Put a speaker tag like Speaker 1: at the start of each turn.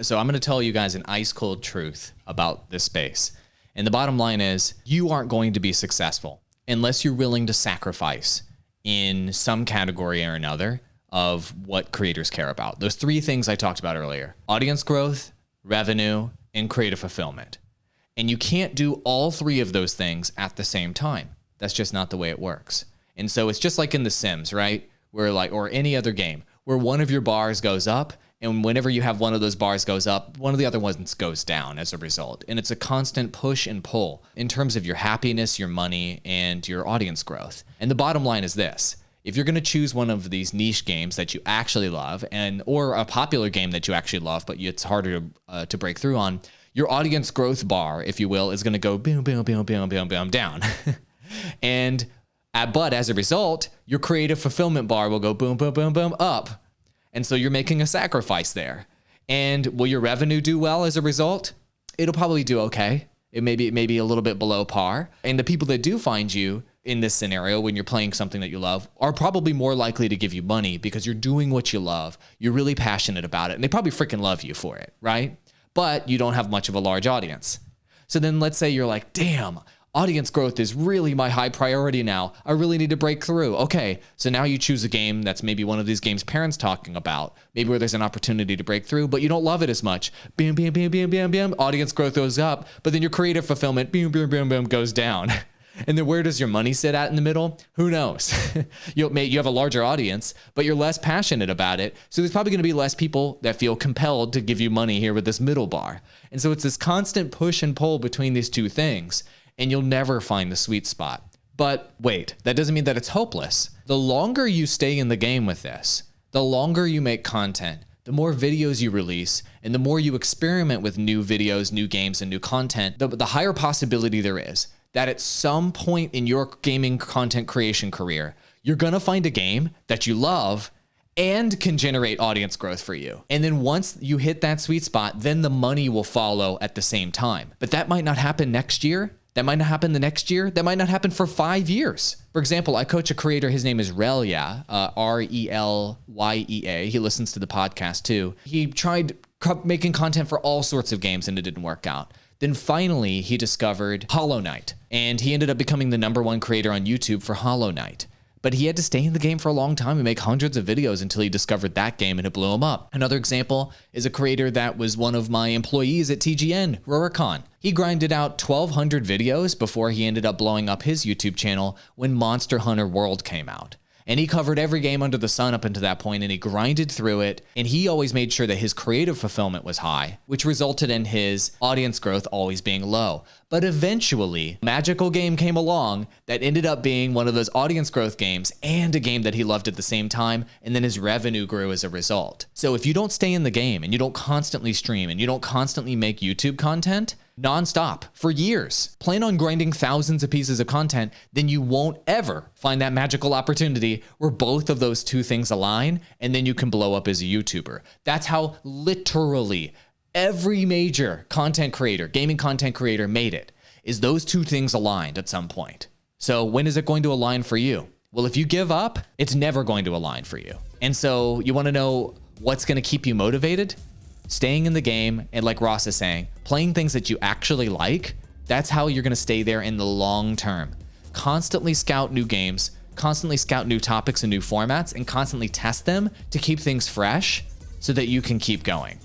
Speaker 1: So I'm going to tell you guys an ice cold truth about this space. And the bottom line is you aren't going to be successful unless you're willing to sacrifice in some category or another of what creators care about. Those three things I talked about earlier: audience growth, revenue, and creative fulfillment. And you can't do all three of those things at the same time. That's just not the way it works. And so it's just like in The Sims, right? Or any other game where one of your bars goes up, and whenever you have one of those bars goes up, one of the other ones goes down as a result. And it's a constant push and pull in terms of your happiness, your money, and your audience growth. And the bottom line is this: if you're going to choose one of these niche games that you actually love, or a popular game that you actually love, but it's harder to break through on, your audience growth bar, if you will, is going to go boom, boom, boom, boom, boom, boom, down. But as a result, your creative fulfillment bar will go boom, boom, boom, boom, up. And so you're making a sacrifice there. And will your revenue do well as a result? It'll probably do okay. It may be a little bit below par. And the people that do find you in this scenario, when you're playing something that you love, are probably more likely to give you money because you're doing what you love. You're really passionate about it. And they probably freaking love you for it, right? But you don't have much of a large audience. So then let's say you're like, damn, audience growth is really my high priority now. I really need to break through. Okay, so now you choose a game that's maybe one of these games parents talking about, maybe where there's an opportunity to break through, but you don't love it as much. Bam, bam, bam, bam, bam, bam. Audience growth goes up, but then your creative fulfillment, boom, boom, boom, boom, goes down. And then where does your money sit at in the middle? Who knows? You have a larger audience, but you're less passionate about it. So there's probably going to be less people that feel compelled to give you money here with this middle bar. And so it's this constant push and pull between these two things, and you'll never find the sweet spot. But wait, that doesn't mean that it's hopeless. The longer you stay in the game with this, the longer you make content, the more videos you release, and the more you experiment with new videos, new games, and new content, the higher possibility there is that at some point in your gaming content creation career, you're going to find a game that you love and can generate audience growth for you. And then once you hit that sweet spot, then the money will follow at the same time. But that might not happen next year. That might not happen the next year. That might not happen for 5 years. For example, I coach a creator. His name is Relya, Relya. He listens to the podcast too. He tried making content for all sorts of games and it didn't work out. Then finally, he discovered Hollow Knight, and he ended up becoming the #1 creator on YouTube for Hollow Knight. But he had to stay in the game for a long time and make hundreds of videos until he discovered that game and it blew him up. Another example is a creator that was one of my employees at TGN, Rurikon. He grinded out 1,200 videos before he ended up blowing up his YouTube channel when Monster Hunter World came out. And he covered every game under the sun up until that point, and he grinded through it, and he always made sure that his creative fulfillment was high, which resulted in his audience growth always being low. But eventually, a magical game came along that ended up being one of those audience growth games and a game that he loved at the same time, and then his revenue grew as a result. So if you don't stay in the game, and you don't constantly stream, and you don't constantly make YouTube content nonstop for years, plan on grinding thousands of pieces of content, then you won't ever find that magical opportunity where both of those two things align, and then you can blow up as a YouTuber. That's how literally every major content creator, gaming content creator, made it, is those two things aligned at some point. So when is it going to align for you? Well, if you give up, it's never going to align for you. And so you want to know what's going to keep you motivated? Staying in the game, and like Ross is saying, playing things that you actually like. That's how you're going to stay there in the long term. Constantly scout new games, constantly scout new topics and new formats, and constantly test them to keep things fresh so that you can keep going.